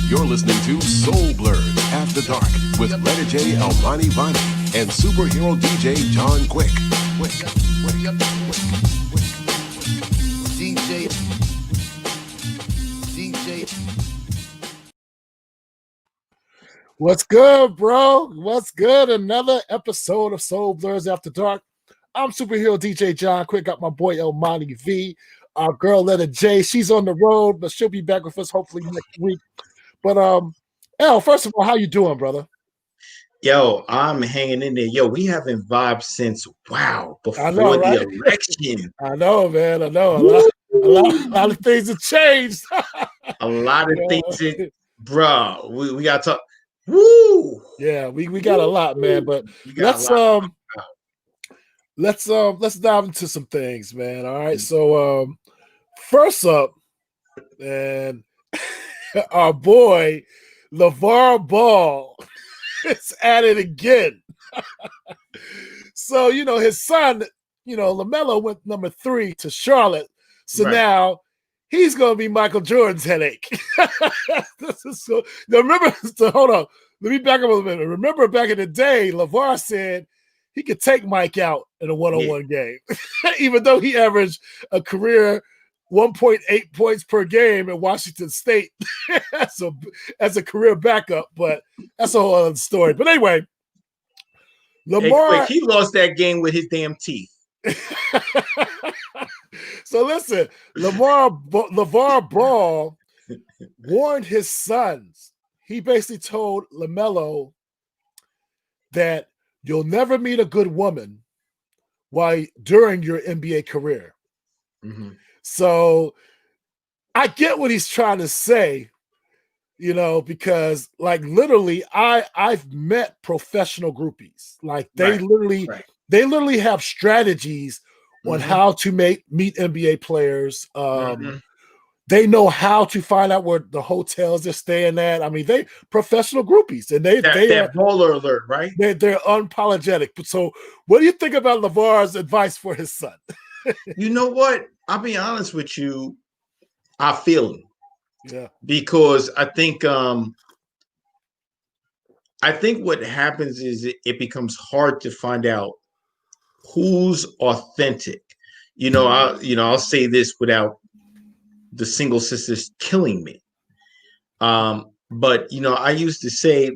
You're listening to Soul Blerds After Dark with Letter J, Almani Vani, and superhero DJ John Quick. What's good, bro? What's good? Another episode of Soul Blerds After Dark. I'm superhero DJ John Quick. Got my boy Almani V. Our girl Letter J. She's on the road, but she'll be back with us hopefully next week. But El, first of all, how you doing, brother? Yo, I'm hanging in there. Yo, we haven't vibed since before right? the election. I know, man. I know. A lot of things have changed. A lot of things, bro. We gotta talk. Woo! Yeah, we got a lot, man. But let's dive into some things, man. All right. So first up, and our boy Lavar Ball is at it again. So, his son, LaMelo went number 3 to Charlotte. So now he's going to be Michael Jordan's headache. This is so. Now remember, hold on. Let me back up a little bit. Remember back in the day, LaVar said he could take Mike out in a one-on-one game, even though he averaged a career 1.8 points per game in Washington State as a career backup. But that's a whole other story. But anyway, Lamar, he lost that game with his damn teeth. So listen, LaVar Ball warned his sons. He basically told LaMelo that you'll never meet a good woman during your NBA career. Mm-hmm. So I get what he's trying to say, because like literally I've met professional groupies. Like they literally have strategies on how to meet NBA players. They know how to find out where the hotels they're staying at. I mean, they professional groupies, and they're baller alert, right? They're unapologetic. So, what do you think about Lavar's advice for his son? You know what? I'll be honest with you. I feel him. Yeah, because I think what happens is it becomes hard to find out who's authentic. I'll say this without the single sisters killing me. But I used to say,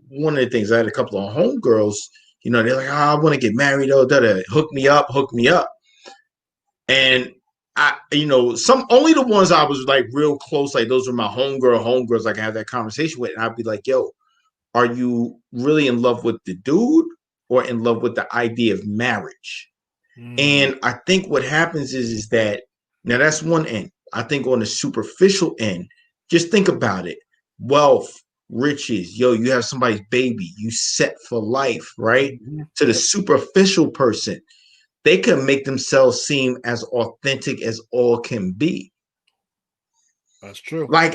one of the things, I had a couple of homegirls, they're like, I want to get married, hook me up. And only the ones I was like real close, like those were my homegirls, like I had that conversation with, and I'd be like, yo, are you really in love with the dude or in love with the idea of marriage? And I think what happens is that, now that's one end. I think on the superficial end, just think about it. Wealth, riches, you have somebody's baby, you set for life, right? Mm-hmm. To the superficial person, they can make themselves seem as authentic as all can be. That's true. Like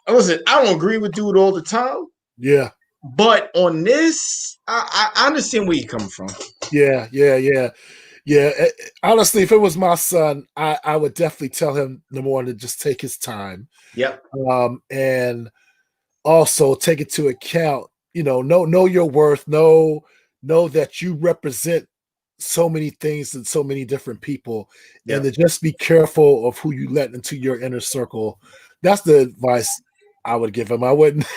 listen, I don't agree with dude all the time. Yeah. But on this, I understand where you're coming from. Yeah. Honestly, if it was my son, I would definitely tell him in the morning to just take his time. Yep. And also take into account, know your worth, know that you represent so many things and so many different people, and to just be careful of who you let into your inner circle. That's the advice I would give him. It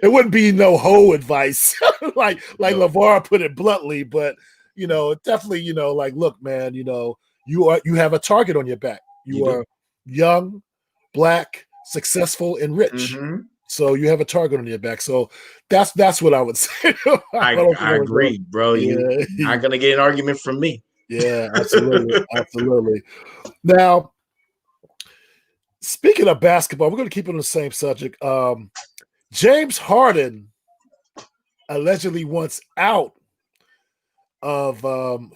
wouldn't be no hoe advice like Lavar put it bluntly, but definitely, like, look, man, you have a target on your back. You are young, black, successful, and rich. Mm-hmm. So you have a target on your back. So that's what I would say. I agree, bro. You're not gonna get an argument from me. Yeah, absolutely. Absolutely. Now, Speaking of basketball, we're going to keep it on the same subject. James Harden allegedly wants out of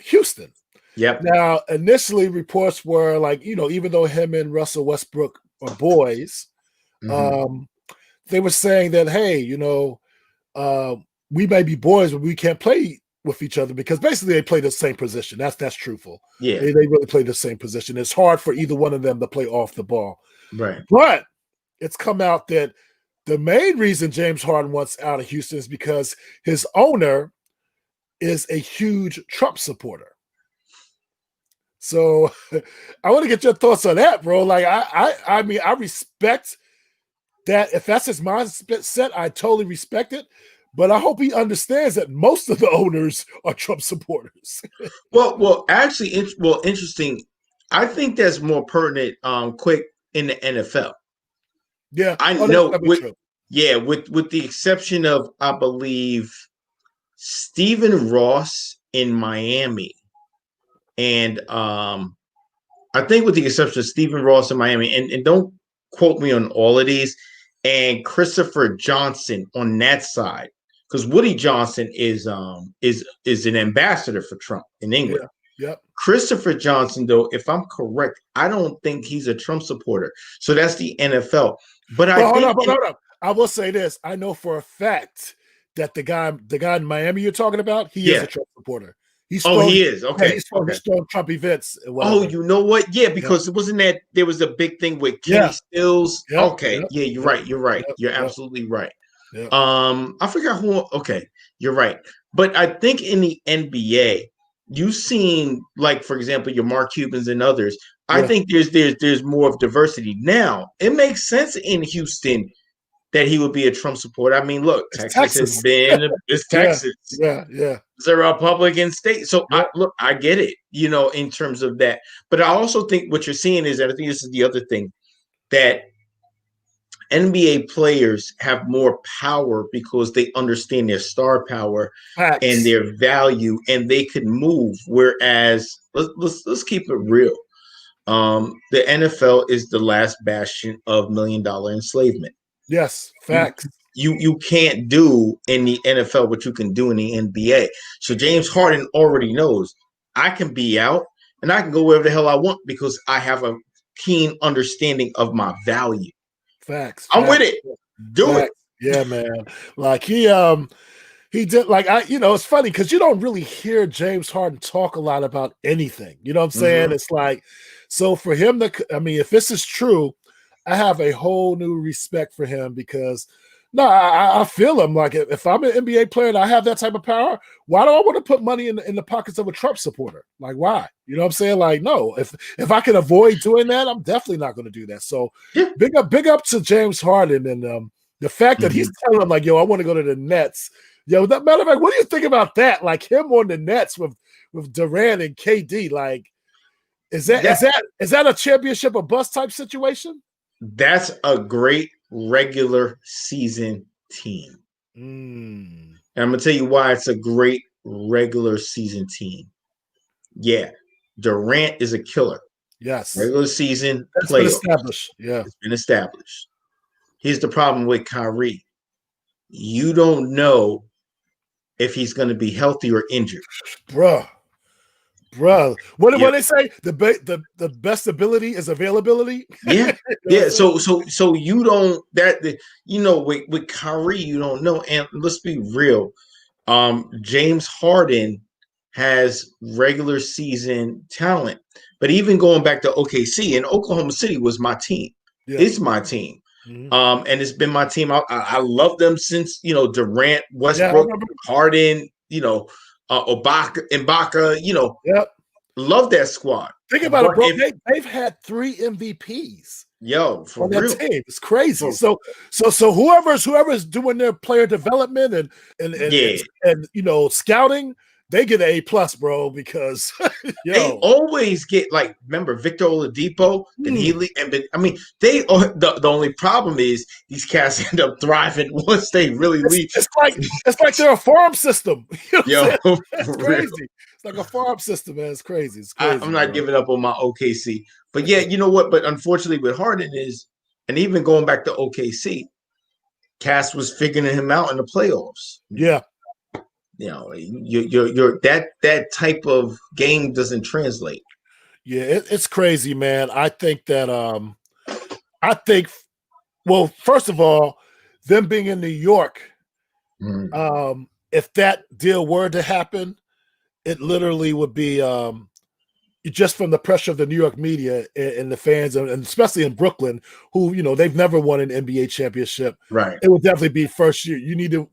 Houston. Yep. Now, initially, reports were like, even though him and Russell Westbrook are boys, they were saying that, hey, we may be boys, but we can't play with each other because basically they play the same position. That's truthful. Yeah. They really play the same position. It's hard for either one of them to play off the ball. Right. But it's come out that the main reason James Harden wants out of Houston is because his owner is a huge Trump supporter. So I want to get your thoughts on that, bro. Like, I mean, I respect that. If that's his mindset, I totally respect it. But I hope he understands that most of the owners are Trump supporters. Interesting. I think that's more pertinent, quick in the NFL. Yeah, I know. With the exception of, I believe, Stephen Ross in Miami, and I think with the exception of Stephen Ross in Miami, and don't quote me on all of these, and Christopher Johnson on that side. Because Woody Johnson is an ambassador for Trump in England. Yeah. Yep. Christopher Johnson, though, if I'm correct, I don't think he's a Trump supporter. So that's the NFL. But hold up. I will say this: I know for a fact that the guy in Miami you're talking about, he is a Trump supporter. He is. Okay. Yeah, he's from Trump events. Oh, you know what? Yeah, because it wasn't that there was a big thing with Kenny Stills. Yep. Okay. Yeah, you're right. You're right. You're absolutely right. Yeah. I forgot who. Okay, you're right. But I think in the NBA, you've seen, like, for example, your Mark Cubans and others. I think there's more of diversity now. It makes sense in Houston that he would be a Trump supporter. I mean, look, Texas has been it's Texas. Yeah. It's a Republican state, so I get it. In terms of that. But I also think what you're seeing is that I think this is the other thing that NBA players have more power because they understand their star power and their value, and they can move. Whereas, let's keep it real. The NFL is the last bastion of $1 million enslavement. Yes, facts. You can't do in the NFL what you can do in the NBA. So James Harden already knows I can be out and I can go wherever the hell I want because I have a keen understanding of my value. Facts. I'm with it. Do it. Yeah, man. Like he did, like, it's funny because you don't really hear James Harden talk a lot about anything. You know what I'm saying? It's like, so for him if this is true, I have a whole new respect for him because I feel him. Like, if I'm an NBA player and I have that type of power, why do I want to put money in the pockets of a Trump supporter? Like, why? You know what I'm saying? Like, no, if I can avoid doing that, I'm definitely not going to do that. So big up to James Harden and the fact that he's telling him, like, yo, I want to go to the Nets. Yo, that matter of fact, what do you think about that? Like, him on the Nets with Durant and KD, like, is that a championship or bust type situation? That's a great regular season team. And I'm going to tell you why it's a great regular season team. Yeah, Durant is a killer. Yes. Regular season playoffs. Been established. Yeah. It's been established. Here's the problem with Kyrie. You don't know if he's going to be healthy or injured. Bruh. What do they say? The best ability is availability. Yeah. So you don't with Kyrie, you don't know. And let's be real. James Harden has regular season talent, but even going back to OKC, and Oklahoma City was my team. Yeah. It's my team. And it's been my team. I love them since Durant, Westbrook, Harden, Ibaka, love that squad. Think about it, bro. They've had 3 MVPs. Yo, for on real. That team. It's crazy. So whoever's doing their player development and scouting, they get an A+, bro, because they always get, like, remember Victor Oladipo and the only problem is these cats end up thriving once they really leave. It's like they're a farm system. It's crazy. It's like a farm system, man. It's crazy. It's crazy. I'm not giving up on my OKC. But yeah, you know what? But unfortunately with Harden is, and even going back to OKC, Cass was figuring him out in the playoffs. Yeah. You know, you're that type of game doesn't translate. Yeah, it's crazy, man. I think that well, first of all, them being in New York, if that deal were to happen, it literally would be just from the pressure of the New York media and the fans, and especially in Brooklyn, who they've never won an NBA championship. Right. It would definitely be first year. You need to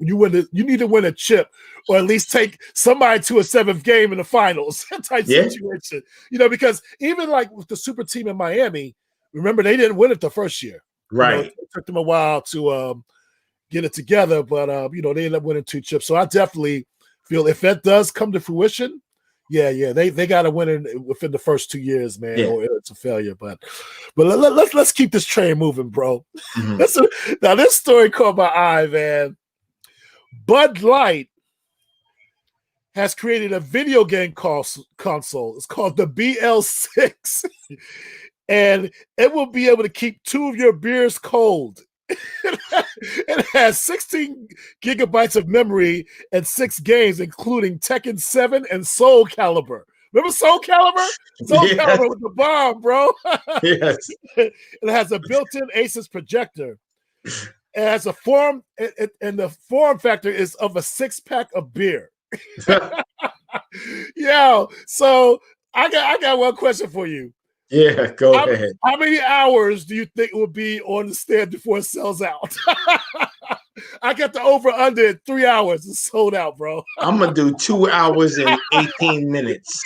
win a chip, or at least take somebody to a seventh game in the finals type situation. Because even like with the super team in Miami, remember they didn't win it the first year. Right. It took them a while to get it together, but they ended up winning 2 chips. So I definitely feel if that does come to fruition, they got to win it within the first 2 years, man, or it's a failure. But let's keep this train moving, bro. Now this story caught my eye, man. Bud Light has created a video game console. It's called the BL6, and it will be able to keep 2 of your beers cold. It has 16 gigabytes of memory and 6 games, including Tekken 7 and Soul Calibur. Remember Soul Calibur? Soul Calibur with the bomb, bro. Yes. It has a built-in Asus projector. It has a form, and the form factor is of a 6-pack of beer. So I got one question for you. Yeah, go ahead. How many hours do you think it will be on the stand before it sells out? I got the over-under at 3 hours. It's sold out, bro. I'm going to do 2 hours and 18 minutes.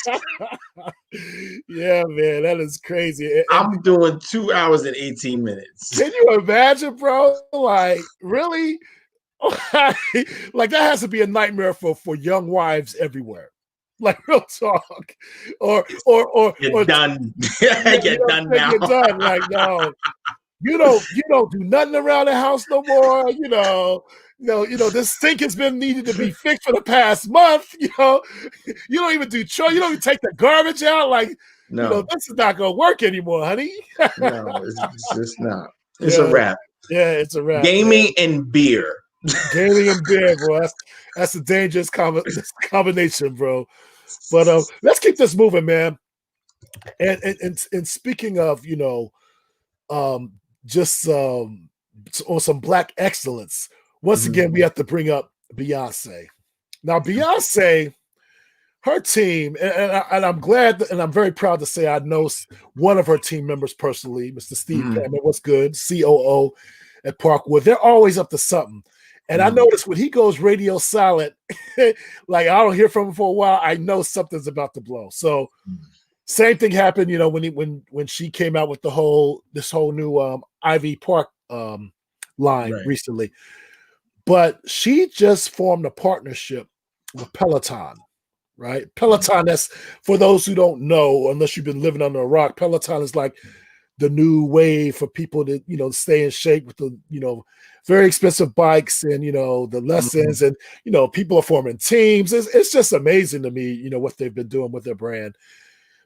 Yeah, man, that is crazy. I'm doing 2 hours and 18 minutes. Can you imagine, bro? Like, really? Like, that has to be a nightmare for young wives everywhere. Like, real talk, or you're done. You're done now. You're done. Like, no, you don't do nothing around the house no more. This sink has been needed to be fixed for the past month. You don't even do chores. You don't even take the garbage out. Like, no, this is not gonna work anymore, honey. No, it's just not. It's a wrap. Yeah, it's a wrap. Gaming and beer. Gaming and beer, bro. That's a dangerous combination, bro. But let's keep this moving, man. And speaking of, just on some Black excellence, once again, we have to bring up Beyonce. Now, Beyonce, her team, and I'm glad, and I'm very proud to say I know one of her team members personally, Mr. Steve Cameron. What's good? COO at Parkwood. They're always up to something. And I noticed when he goes radio silent, like I don't hear from him for a while, I know something's about to blow. So same thing happened, when she came out with this whole new Ivy Park line recently. But she just formed a partnership with Peloton, right? Peloton, that's for those who don't know, unless you've been living under a rock, Peloton is like the new way for people to, stay in shape with the, very expensive bikes and, the lessons and, people are forming teams. It's just amazing to me, what they've been doing with their brand.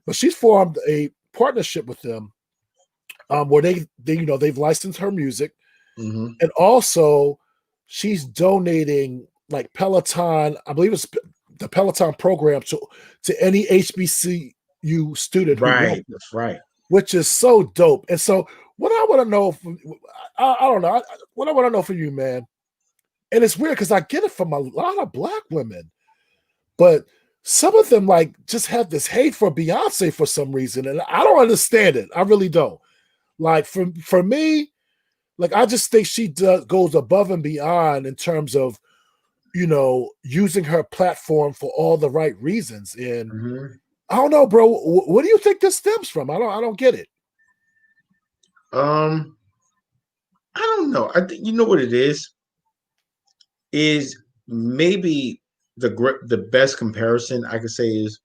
But she's formed a partnership with them where they've licensed her music. And also she's donating like Peloton, I believe it's the Peloton program to any HBCU student. Right. That's right. Which is so dope. And so what I want to know, I don't know, what I want to know from you, man, and it's weird because I get it from a lot of Black women, but some of them like just have this hate for Beyonce for some reason, and I don't understand it. I really don't. Like for me, like I just think she goes above and beyond in terms of, using her platform for all the right reasons. And I don't know, bro. What do you think this stems from? I don't get it. I don't know. I think what it is maybe the best comparison I could say is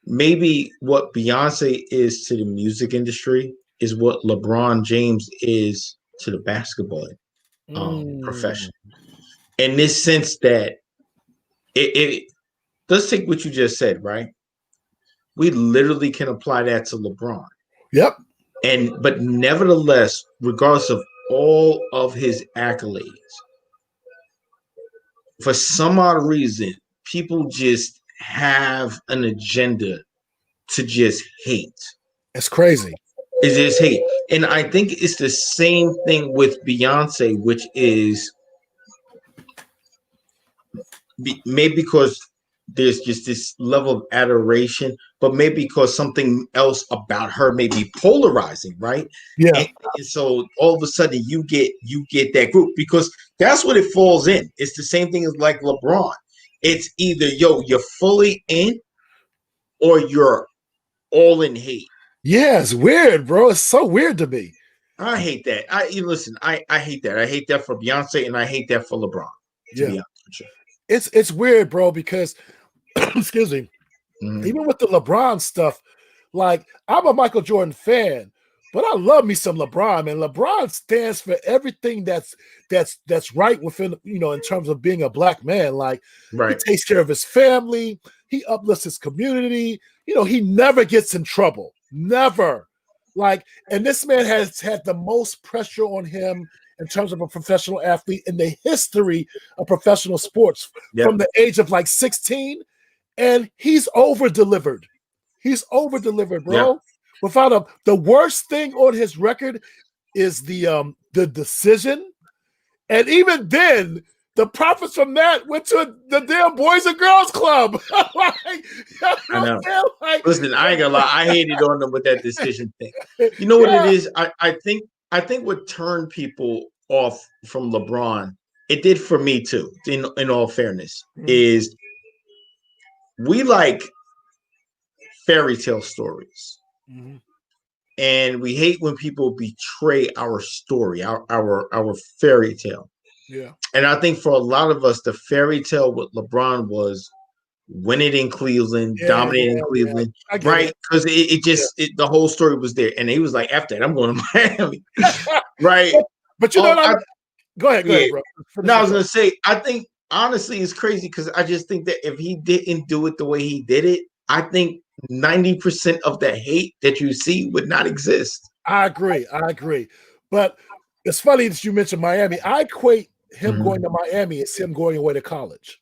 maybe what Beyonce is to the music industry is what LeBron James is to the basketball profession. In this sense that let's take what you just said, right? We literally can apply that to LeBron. Yep. But nevertheless, regardless of all of his accolades, for some odd reason, people just have an agenda to just hate. It's crazy. It's just hate. And I think it's the same thing with Beyonce, which is maybe because there's just this level of adoration, but maybe because something else about her may be polarizing, right? Yeah. And so all of a sudden you get that group, because that's what it falls in. It's the same thing as like LeBron. It's either you're fully in or you're all in hate. Yeah, it's weird, bro. It's so weird to me. I hate that. I hate that. I hate that for Beyonce and I hate that for LeBron. To be honest with you. It's weird, bro, because excuse me, even with the LeBron stuff, like I'm a Michael Jordan fan, but I love me some LeBron, man. LeBron stands for everything that's right within, in terms of being a black man. Like he takes care of his family, he uplifts his community, he never gets in trouble. Never. Like, and this man has had the most pressure on him in terms of a professional athlete in the history of professional sports from the age of like 16, and he's over-delivered. He's over-delivered, bro. Without the worst thing on his record is the decision, and even then, the profits from that went to the damn Boys and Girls Club. I know. Listen, I ain't gonna lie. I hated on them with that decision thing. You know what it is? I think what turned people off from LeBron, it did for me too, in all fairness, is we like fairy tale stories. And we hate when people betray our story, our fairy tale. Yeah. And I think for a lot of us, the fairy tale with LeBron was winning in Cleveland, dominating Cleveland, right? Because the whole story was there. And he was like, after that, I'm going to Miami. Right. But you know what? Go ahead, bro. No, I was going to say, I think, honestly, it's crazy because I just think that if he didn't do it the way he did it, I think 90% of the hate that you see would not exist. I agree. But it's funny that you mentioned Miami. I equate him going to Miami as him going away to college.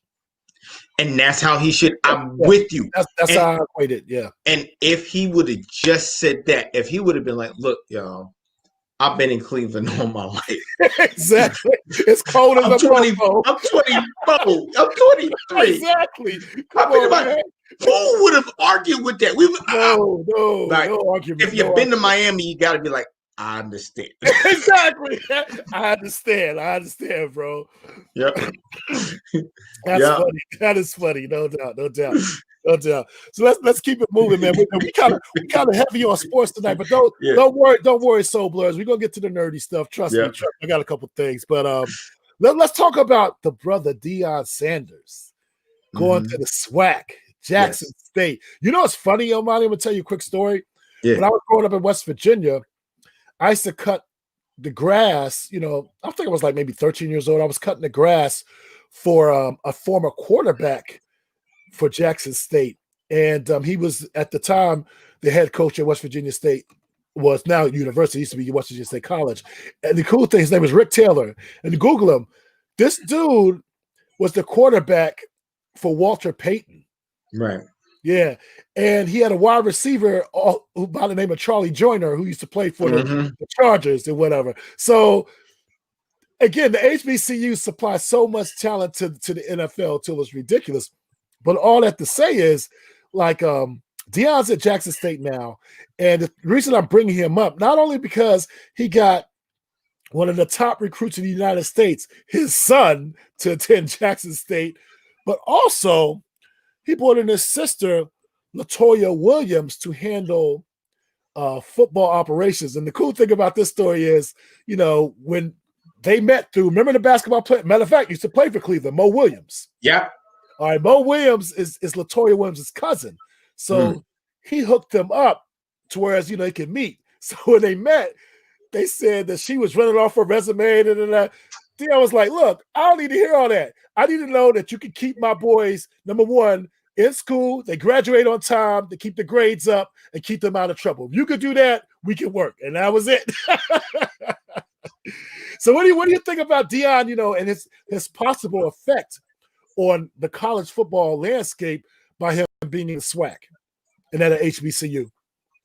And that's how he should. I'm with you. That's how I equate it. Yeah. And if he would have just said that, if he would have been like, look, y'all, I've been in Cleveland all my life. Exactly. It's cold as I'm 24. I'm 23. Exactly. Who would have argued with that? No argument. If you've been to Miami, you got to be like, I understand. Exactly. I understand, bro. Yep. That's funny. That is funny. No doubt. So let's keep it moving, man. We kind of heavy on sports tonight, but don't worry, Soul Blerds. We're gonna get to the nerdy stuff. Trust me. I got a couple things, but let's talk about the brother Deion Sanders going to the SWAC, Jackson State. You know what's funny, Omani? I'm gonna tell you a quick story. When I was growing up in West Virginia, I used to cut the grass. I think I was like maybe 13 years old. I was cutting the grass for a former quarterback for Jackson State. And he was, at the time, the head coach at West Virginia State, was now university, used to be West Virginia State College. And the cool thing, his name was Rick Taylor. And you Google him, this dude was the quarterback for Walter Payton. Right. Yeah. And he had a wide receiver by the name of Charlie Joyner, who used to play for the Chargers and whatever. So, again, the HBCUs supply so much talent to the NFL till it's ridiculous. But all that to say is, like, Deion's at Jackson State now. And the reason I'm bringing him up, not only because he got one of the top recruits in the United States, his son, to attend Jackson State, but also he brought in his sister, LaToya Williams, to handle football operations. And the cool thing about this story is, when they met remember the basketball player? Matter of fact, used to play for Cleveland, Mo Williams. Yeah. All right, Mo Williams is LaToya Williams' cousin. So he hooked them up to whereas, they could meet. So when they met, they said that she was running off her resume. Dion was like, look, I don't need to hear all that. I need to know that you can keep my boys, number one, in school, they graduate on time, they keep the grades up and keep them out of trouble. If you could do that, we can work. And that was it. So what do you think about Dion, and his possible effect on the college football landscape by him being in the SWAC and at an HBCU?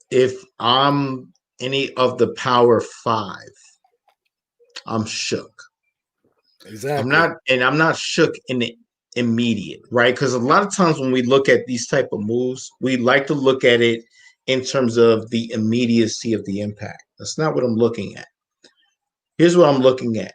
If I'm any of the Power 5, I'm shook. Exactly. I'm not shook in the immediate, right? Because a lot of times when we look at these type of moves, we like to look at it in terms of the immediacy of the impact. That's not what I'm looking at. Here's what I'm looking at.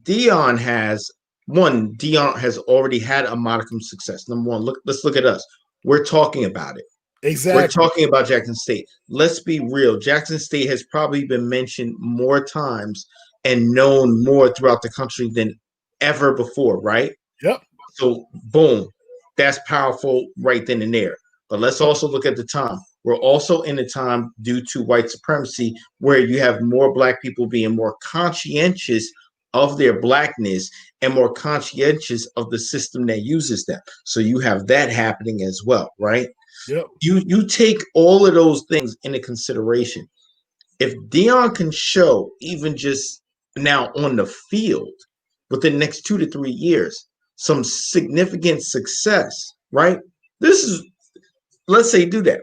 Dion has already had a modicum of success. Number one, let's look at us. We're talking about it. Exactly. We're talking about Jackson State. Let's be real. Jackson State has probably been mentioned more times and known more throughout the country than ever before, right? Yep. So, boom, that's powerful right then and there. But let's also look at the time. We're also in a time due to white supremacy where you have more Black people being more conscientious of their Blackness and more conscientious of the system that uses them. So you have that happening as well, right? Yep. You take all of those things into consideration. If Dion can show even just now on the field within the next 2 to 3 years some significant success, right? Let's say do that.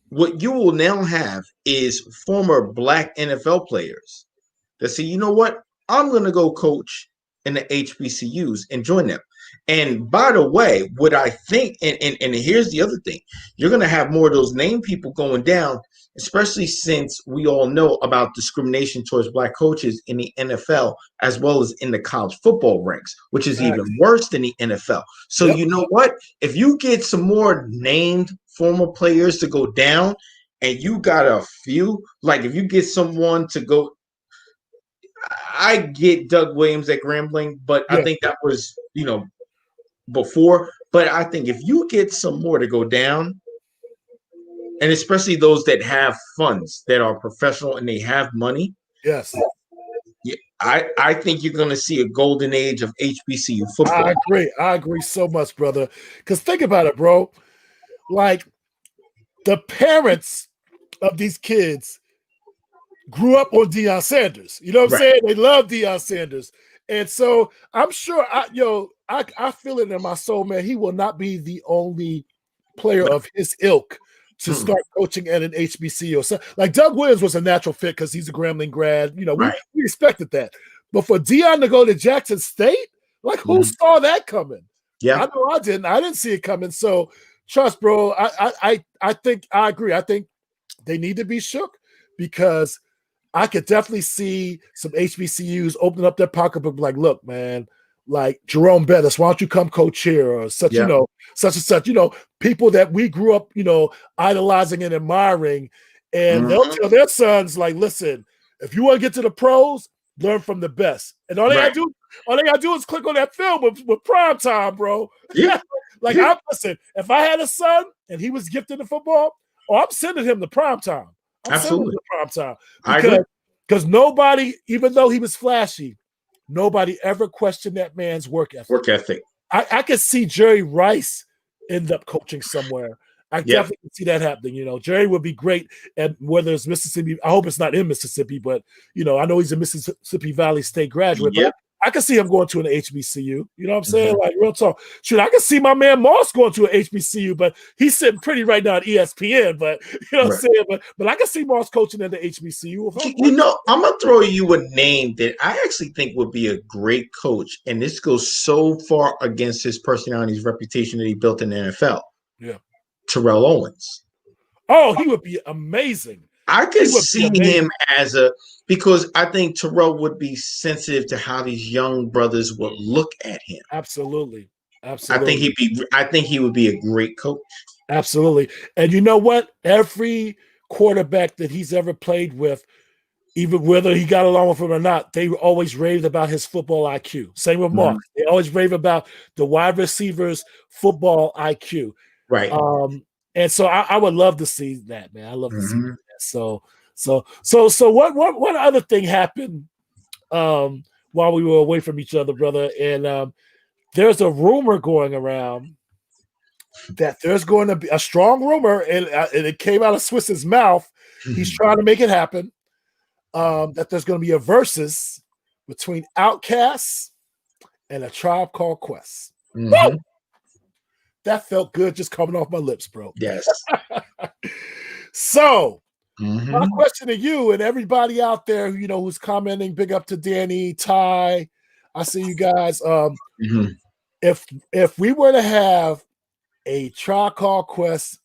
What you will now have is former Black NFL players that say, you know what? I'm going to go coach in the HBCUs and join them. And by the way, what I think, and here's the other thing, you're going to have more of those named people going down, especially since we all know about discrimination towards Black coaches in the NFL as well as in the college football ranks, which is even worse than the NFL. So you know what? If you get some more named former players to go down and you got a few, like if you get someone to go, I get Doug Williams at Grambling, but I think that was, before. But I think if you get some more to go down, and especially those that have funds that are professional and they have money, yes, I think you're going to see a golden age of HBCU football. I agree so much, brother. Because think about it, bro. Like the parents of these kids grew up on Deion Sanders. You know what I'm saying? They love Deion Sanders. And so I'm sure I feel it in my soul, man. He will not be the only player of his ilk to start coaching at an HBCU. So, like Doug Williams was a natural fit because he's a Grambling grad. We expected that. But for Dion to go to Jackson State, like who saw that coming? Yeah, I know I didn't. I didn't see it coming. So trust, bro. I think I agree. I think they need to be shook because I could definitely see some HBCUs opening up their pocketbook like, look, man, like Jerome Bettis, why don't you come coach here or such, such and such, people that we grew up, idolizing and admiring. And they'll tell their sons, like, listen, if you want to get to the pros, learn from the best. And all they gotta do is click on that film with prime time, bro. Yeah. Listen, if I had a son and he was gifted in football, I'm sending him to prime time. Absolutely. Prime time. Because nobody, even though he was flashy, nobody ever questioned that man's work ethic. I could see Jerry Rice end up coaching somewhere. I definitely can see that happening. Jerry would be great at whether it's Mississippi. I hope it's not in Mississippi, but I know he's a Mississippi Valley State graduate. But I can see him going to an HBCU. You know what I'm saying? Like real talk. Shoot, I can see my man Moss going to an HBCU, but he's sitting pretty right now at ESPN. But you know what I'm saying? But I can see Moss coaching at the HBCU. I'm gonna throw you a name that I actually think would be a great coach, and this goes so far against his personality, his reputation that he built in the NFL. Yeah, Terrell Owens. Oh, he would be amazing. I could see him because I think Terrell would be sensitive to how these young brothers would look at him. Absolutely. I think he would be a great coach. Absolutely. And you know what? Every quarterback that he's ever played with, even whether he got along with him or not, they always raved about his football IQ. Same with Mark. They always rave about the wide receivers' football IQ. Right. And so I would love to see that, man. I love to see that. So what other thing happened while we were away from each other, brother? And there's a rumor going around that there's going to be a strong rumor, and it came out of Swiss's mouth. He's trying to make it happen. That there's going to be a versus between Outkast and A Tribe Called Quest. Mm-hmm. That felt good just coming off my lips, bro. Yes. So, my question to you and everybody out there, who's commenting, big up to Danny, Ty. I see you guys. If we were to have a Tribe Called Quest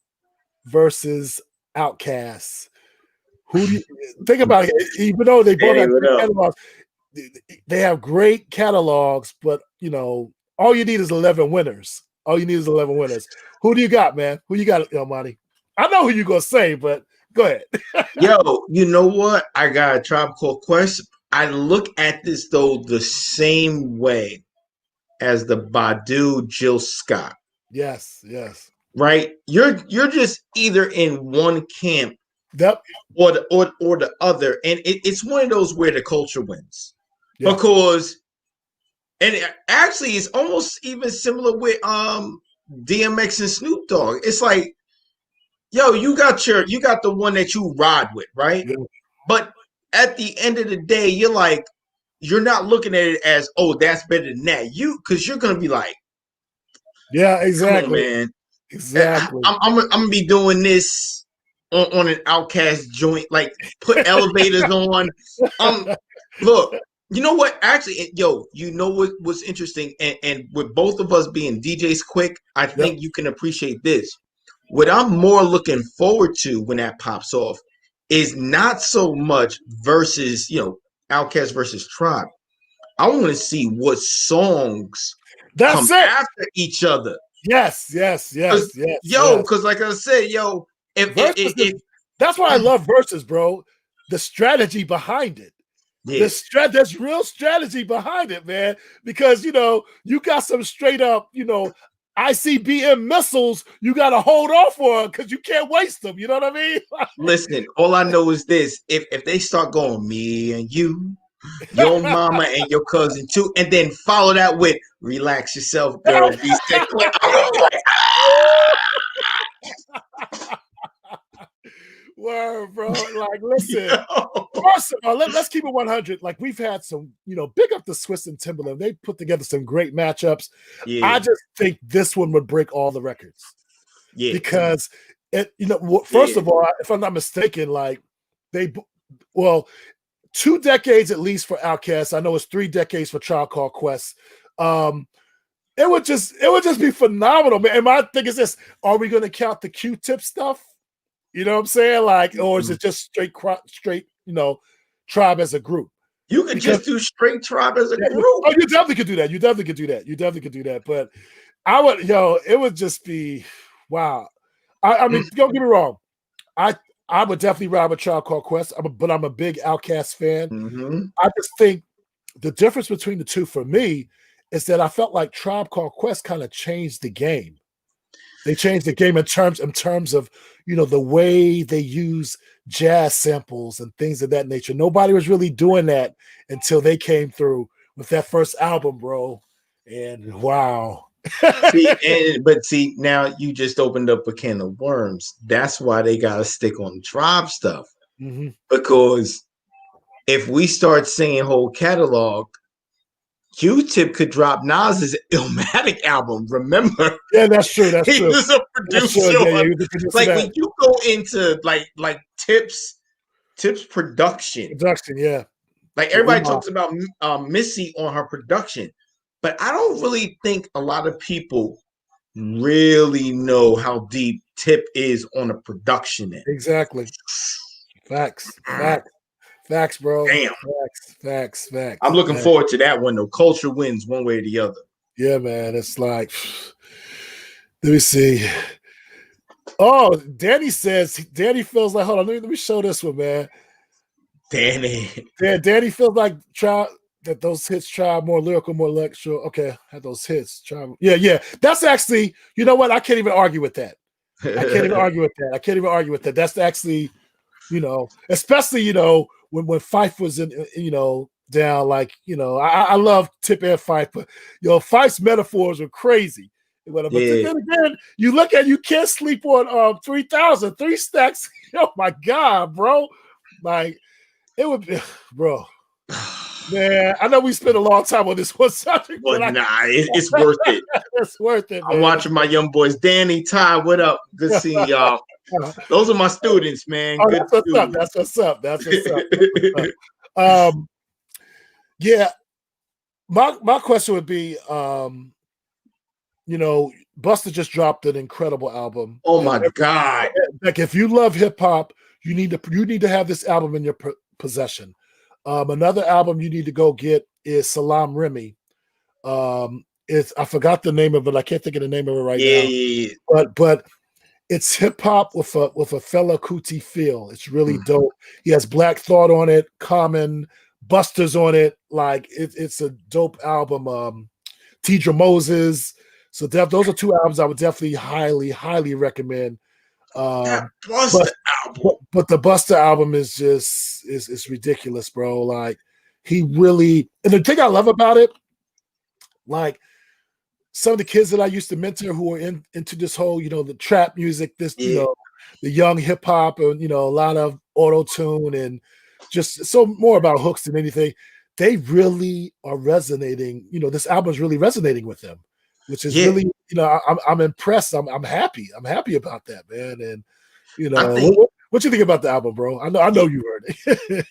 versus Outkast, who do you think about it? Even though they both have great catalogs, they have great catalogs, but all you need is 11 winners. All you need is 11 winners. Who do you got, man? Who you got, Monty? I know who you're gonna say, but go ahead. Yo, you know what? I got a Tribe Called Quest. I look at this though the same way as the Badu Jill Scott. Yes. Right? You're just either in one camp, or the other, and it's one of those where the culture wins. Yep. Because, and actually, it's almost even similar with DMX and Snoop Dogg. It's like, yo, you got the one that you ride with, right? Yeah. But at the end of the day, you're not looking at it as, oh, that's better than that. Because you're gonna be like, yeah, exactly, on, man, exactly. I'm gonna be doing this on an Outkast joint, like put elevators on. Look, you know what? Actually, yo, you know what was interesting, and with both of us being DJs quick, I think you can appreciate this. What I'm more looking forward to when that pops off is not so much versus, Outkast versus Tribe. I want to see what songs come after each other. Yes. Yo, because like I said, yo, if that's why I love verses, bro. The strategy behind it. Yeah. There's real strategy behind it, man. Because you got some straight up, ICBM missiles you got to hold off on because you can't waste them. You know what I mean? Listen, all I know is this: if they start going, me and you, your mama and your cousin too, and then follow that with "relax yourself, girl." Word, bro. Like, listen. First of all, let's keep it 100. Like, we've had some, big up the Swiss and Timberland. They put together some great matchups. Yeah. I just think this one would break all the records. Yeah. Because first of all, if I'm not mistaken, like 2 decades at least for Outkast. I know it's 3 decades for Tribe Called Quest. It would just be phenomenal, man. And my thing is this: are we going to count the Q-tip stuff? You know what I'm saying? Like, or is it just straight, Tribe as a group? You could just do straight Tribe as a group. Oh, you definitely could do that. You definitely could do that. But it would just be, wow. I mean, don't get me wrong. I would definitely ride with Tribe Called Quest, but I'm a big Outkast fan. Mm-hmm. I just think the difference between the two for me is that I felt like Tribe Called Quest kind of changed the game. They changed the game in terms of, the way they use jazz samples and things of that nature. Nobody was really doing that until they came through with that first album, bro. And wow. see, now you just opened up a can of worms. That's why they got to stick on Tribe stuff. Mm-hmm. Because if we start singing whole catalog, Q-Tip could drop Nas's Illmatic album. Remember? Yeah, that's true. That's true. He was a producer. Like when you go into like Tip's production. Yeah. Like everybody talks about Missy on her production, but I don't really think a lot of people really know how deep Tip is on a production end. Exactly. Facts, bro. Damn. Facts. I'm looking forward to that one, though. Culture wins one way or the other. Yeah, man. It's like, let me see. Oh, Danny feels like, hold on, let me show this one, man. Danny feels like that those hits try more lyrical, more lectural. Okay, had those hits. Yeah. That's actually, you know what? I can't even argue with that. I can't even argue with that. That's actually, especially, when Fife was in, down, like, I love Tip and Fife, but Fife's metaphors were crazy. But then again, you look at you can't sleep on 3,000, 3 stacks. Oh my God, bro! Like it would be, bro. Man, I know we spent a long time on this one subject, but it's worth it. It's worth it, man. I'm watching my young boys. Danny, Ty, what up? Good seeing y'all. Those are my students, man. Oh, Good that's what's up. That's what's up. That's what's up. Yeah. My question would be, Busta just dropped an incredible album. Oh my God! Like if you love hip hop, you need to have this album in your possession. Another album you need to go get is Salaam Remy. I forgot the name of it. I can't think of the name of it right now. Yeah. But it's hip hop with a Fela Kuti feel. It's really dope. He has Black Thought on it, Common, Busters on it. Like it's a dope album. Tidra Moses. So those are 2 albums I would definitely highly recommend. That Busta album. But the Busta album is just is ridiculous, bro. Like he really, and the thing I love about it, like some of the kids that I used to mentor who are into this whole, the trap music, the young hip hop, and a lot of auto tune and just so more about hooks than anything. They really are resonating. This album is really resonating with them, which is really, I'm impressed. I'm happy. I'm happy about that, man. And what you think about the album, bro? I know you heard it.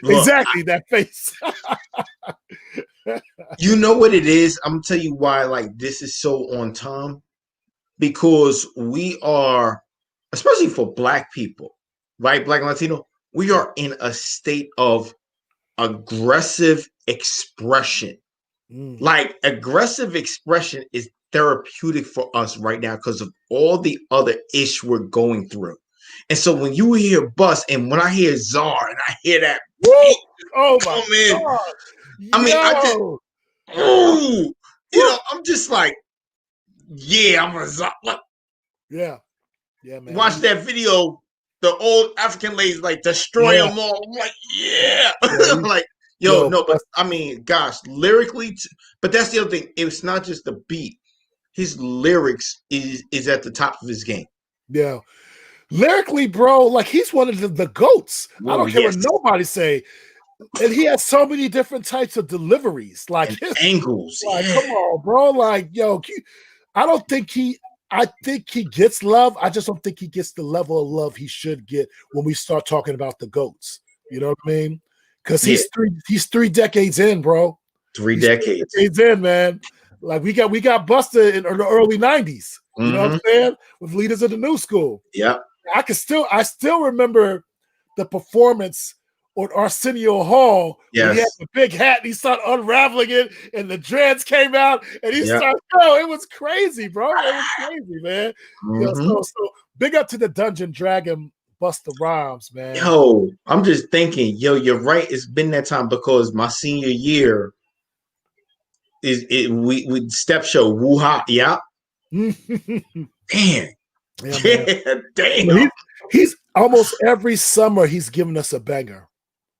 Exactly, that face. You know what it is? I'm gonna tell you why. Like this is so on time, because we are, especially for Black people, right? Black and Latino, we are in a state of aggressive expression. Like aggressive expression is therapeutic for us right now because of all the other ish we're going through. And so when you hear Bust and when I hear Czar and I hear that, oh my God. I mean, I'm just like, yeah, I'm a Czar. Look, yeah, man. Watch that video. The old African ladies like destroy them all. I'm like, I'm like, but I mean, gosh, lyrically, but that's the other thing. It's not just the beat. His lyrics is at the top of his game. Yeah. Lyrically, bro, like he's one of the GOATs. I don't care what nobody say. And he has so many different types of deliveries. Like his angles. Like, come on, bro. Like, I think he gets love. I just don't think he gets the level of love he should get when we start talking about the GOATs. You know what I mean? Because he's 3 decades in, bro. 3 decades in, man. Like we got Busta in the early 90s. You know what I'm saying? With Leaders of the New School. Yeah. I still remember the performance on Arsenio Hall. When he had the big hat and he started unraveling it and the dreads came out and he started, it was crazy, bro. It was crazy, man. So big up to the Dungeon Dragon Busta Rhymes, man. Yo, I'm just thinking, you're right. It's been that time because my senior year we step show woo-ha, damn. Damn. He's almost every summer he's giving us a banger.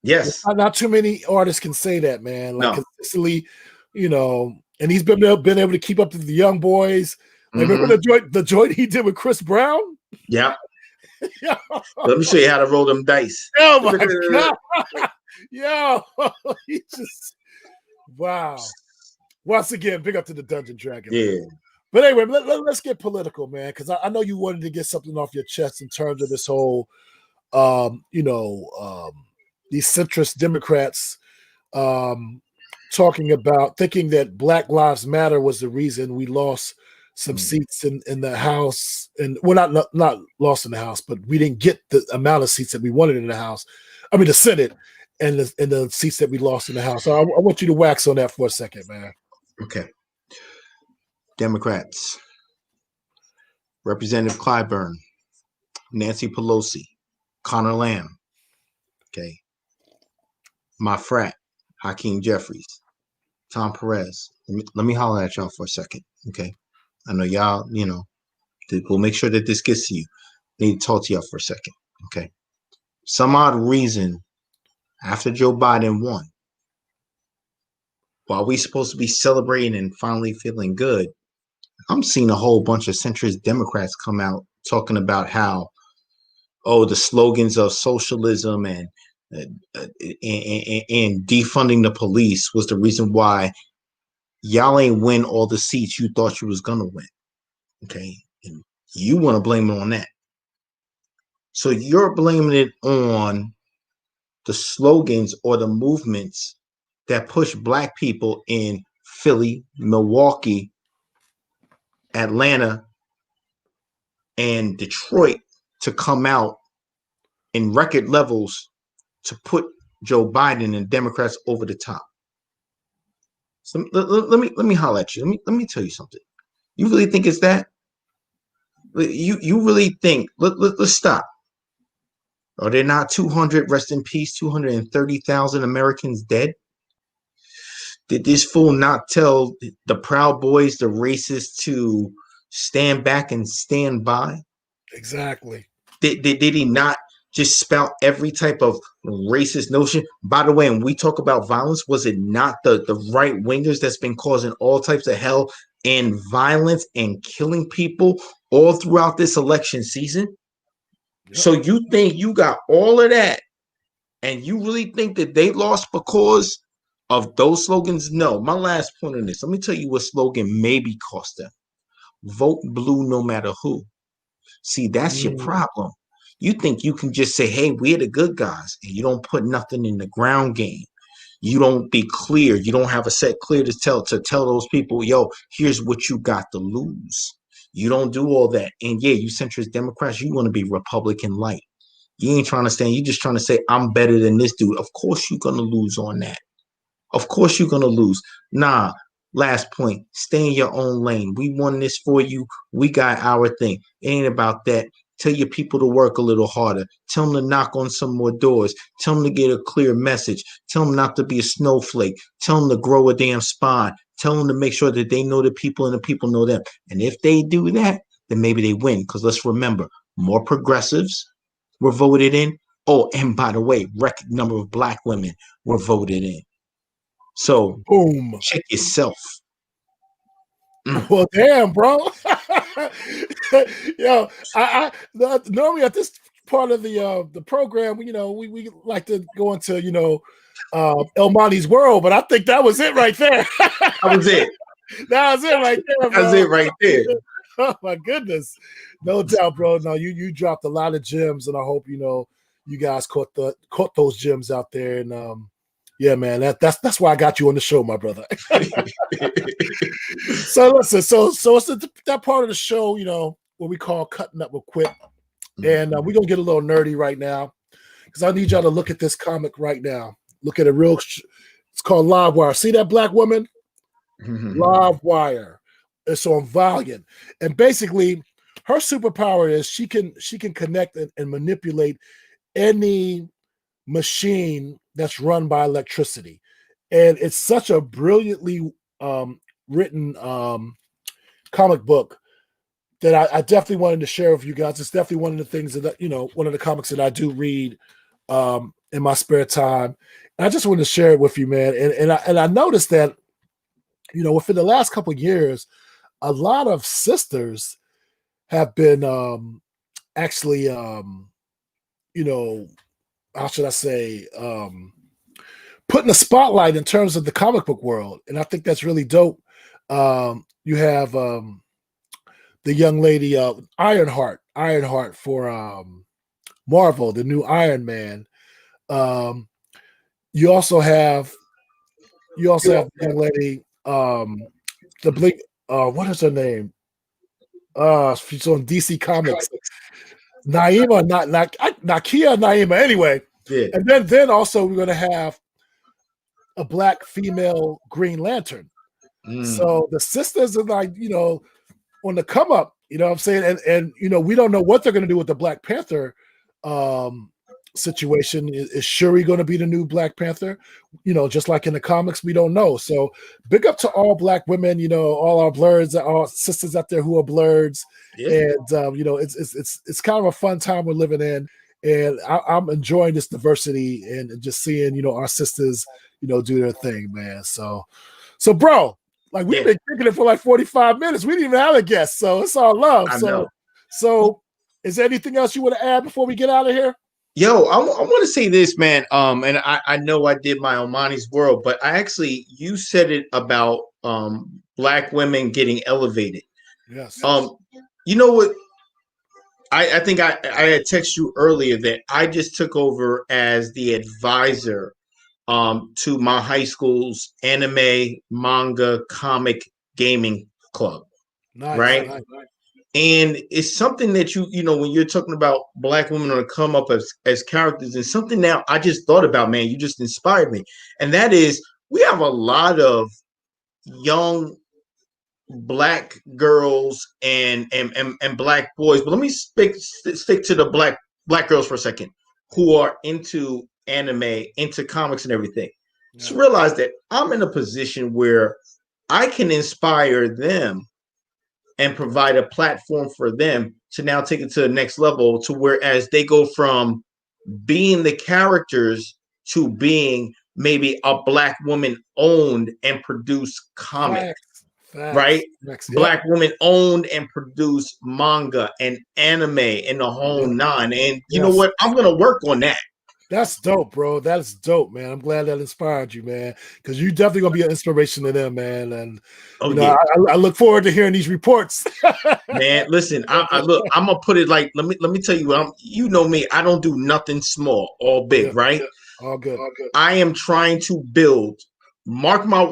Yes. Not too many artists can say that, man. Like consistently, and he's been able to keep up to the young boys. Like, remember the joint he did with Chris Brown? Yeah. Let me show you how to roll them dice. Oh my God. Yo, he just wow. Once again, big up to the Dungeon Dragon. Yeah. Man. But anyway, let's get political, man, because I know you wanted to get something off your chest in terms of this whole, these centrist Democrats thinking that Black Lives Matter was the reason we lost some seats in the House, and we're not lost in the House, but we didn't get the amount of seats that we wanted in the House. I mean, the Senate and the seats that we lost in the House. So I want you to wax on that for a second, man. Okay. Democrats, Representative Clyburn, Nancy Pelosi, Connor Lamb, okay, my frat, Hakeem Jeffries, Tom Perez. Let me holler at y'all for a second, okay? I know y'all, we'll make sure that this gets to you. I need to talk to y'all for a second, okay? Some odd reason, after Joe Biden won, while we supposed to be celebrating and finally feeling good, I'm seeing a whole bunch of centrist Democrats come out talking about how, the slogans of socialism and defunding the police was the reason why y'all ain't win all the seats you thought you was gonna win. Okay, and you want to blame it on that. So you're blaming it on the slogans or the movements that push Black people in Philly, Milwaukee, Atlanta, and Detroit to come out in record levels to put Joe Biden and Democrats over the top. So let me holler at you. Let me tell you something. You really think it's that? You really think? Let's stop. Are there not 200, rest in peace, 230,000 Americans dead? Did this fool not tell the Proud Boys, the racists, to stand back and stand by? Exactly. Did he not just spout every type of racist notion? By the way, when we talk about violence, was it not the right wingers that's been causing all types of hell and violence and killing people all throughout this election season? Yep. So you think you got all of that, and you really think that they lost because of those slogans? No. My last point on this, let me tell you what slogan maybe cost them. Vote blue no matter who. See, that's your problem. You think you can just say, hey, we're the good guys, and you don't put nothing in the ground game. You don't be clear. You don't have a set clear to tell those people, yo, here's what you got to lose. You don't do all that. And yeah, you centrist Democrats, you want to be Republican light. You ain't trying to stand. You're just trying to say, I'm better than this dude. Of course you're going to lose on that. Of course you're going to lose. Nah, last point, stay in your own lane. We won this for you. We got our thing. It ain't about that. Tell your people to work a little harder. Tell them to knock on some more doors. Tell them to get a clear message. Tell them not to be a snowflake. Tell them to grow a damn spine. Tell them to make sure that they know the people and the people know them. And if they do that, then maybe they win. Because let's remember, more progressives were voted in. Oh, and by the way, record number of Black women were voted in. So, boom, check yourself. Well, damn, bro. Yo, I normally at this part of the program, we like to go into El Monte's world, but I think that was it right there. That was it. That was it right there, bro. That's it right there. Oh my goodness, no doubt, bro. No, you dropped a lot of gems, and I hope you guys caught those gems out there, and yeah, man, that's why I got you on the show, my brother. So listen, so it's that part of the show, what we call cutting up with Quip, and we're gonna get a little nerdy right now because I need y'all to look at this comic right now. Look at it real. It's called Livewire. See that black woman? Livewire. It's on Valiant, and basically, her superpower is she can connect and manipulate any machine that's run by electricity, and it's such a brilliantly written comic book that I definitely wanted to share with you guys. It's definitely one of the things that one of the comics that I do read in my spare time, and I just wanted to share it with you, man. And I noticed that within the last couple of years, a lot of sisters have been actually how should I say, putting a spotlight in terms of the comic book world. And I think that's really dope. You have the young lady, Ironheart for Marvel, the new Iron Man. You also have the young lady, the Blink, what is her name? She's on DC Comics. Naima, Nakia Naima, anyway. Yeah. And then also we're gonna have a black female Green Lantern. So the sisters are like, on the come up, what I'm saying? And we don't know what they're gonna do with the Black Panther situation. Is Shuri gonna be the new Black Panther? Just like in the comics, we don't know. So big up to all black women, all our Blerds, our sisters out there who are Blerds. Yeah. And it's kind of a fun time we're living in, and I'm enjoying this diversity and just seeing our sisters do their thing, man. So bro, Like we've been kicking it for like 45 minutes. We didn't even have a guest, so it's all love. So is there anything else you want to add before we get out of here? Yo, I want to say this, man. And I know I did my Omani's World, but you said it about Black women getting elevated. Yes. You know what? I think I had texted you earlier that I just took over as the advisor to my high school's anime, manga, comic, gaming club. Nice, right? Nice. And it's something that you know, when you're talking about Black women on the come up as characters, and something now I just thought about, man, you just inspired me. And that is, we have a lot of young Black girls and Black boys, but let me stick to the black girls for a second, who are into anime, into comics and everything. Yeah. So realize that I'm in a position where I can inspire them and provide a platform for them to now take it to the next level, to whereas they go from being the characters to being maybe a Black woman owned and produced comic. Right? Black women owned and produced manga and anime and the whole nine. And you know what? I'm going to work on that. That's dope, bro. That's dope, man. I'm glad that inspired you, man, because you're definitely going to be an inspiration to them, man. And I look forward to hearing these reports. Man, listen, I'm going to put it like, let me tell you, you know me, I don't do nothing small, all big, right? All good. I am trying to build, mark my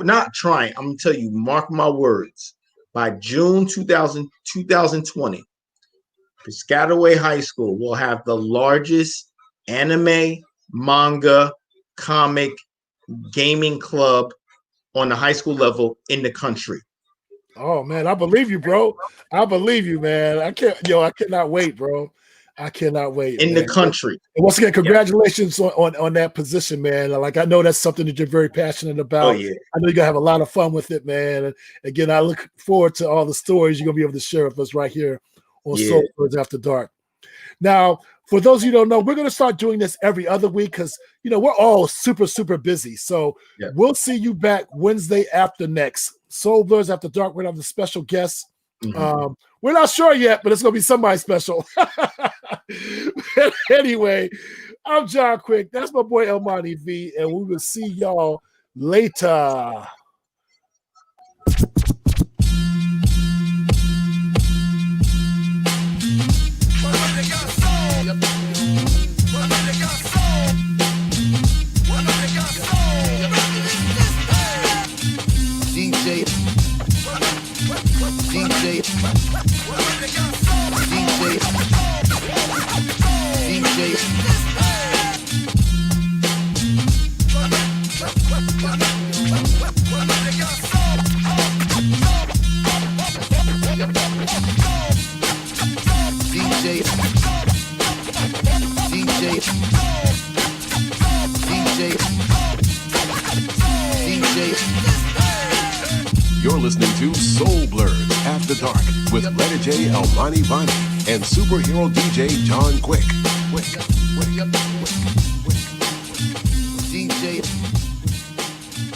words, by June 2020, Piscataway High School will have the largest anime, manga, comic, gaming club on the high school level in the country. Oh man, I believe you, bro. I believe you, man. I cannot wait, bro. I cannot wait. In the country. And once again, congratulations on that position, man. Like, I know that's something that you're very passionate about. Oh, yeah. I know you're gonna have a lot of fun with it, man. And again, I look forward to all the stories you're gonna be able to share with us right here on Soul Blerds After Dark. Now, for those of you who don't know, we're going to start doing this every other week because, you know, we're all super, super busy. So we'll see you back Wednesday after next. Soul Blerds After Dark, we're going to have the special guest. Mm-hmm. We're not sure yet, but it's going to be somebody special. Anyway, I'm John Quick. That's my boy Elmani V, and we will see y'all later. You're listening to Soul Blerds After Dark with Letter J. Elmani Viney and superhero DJ John Quick.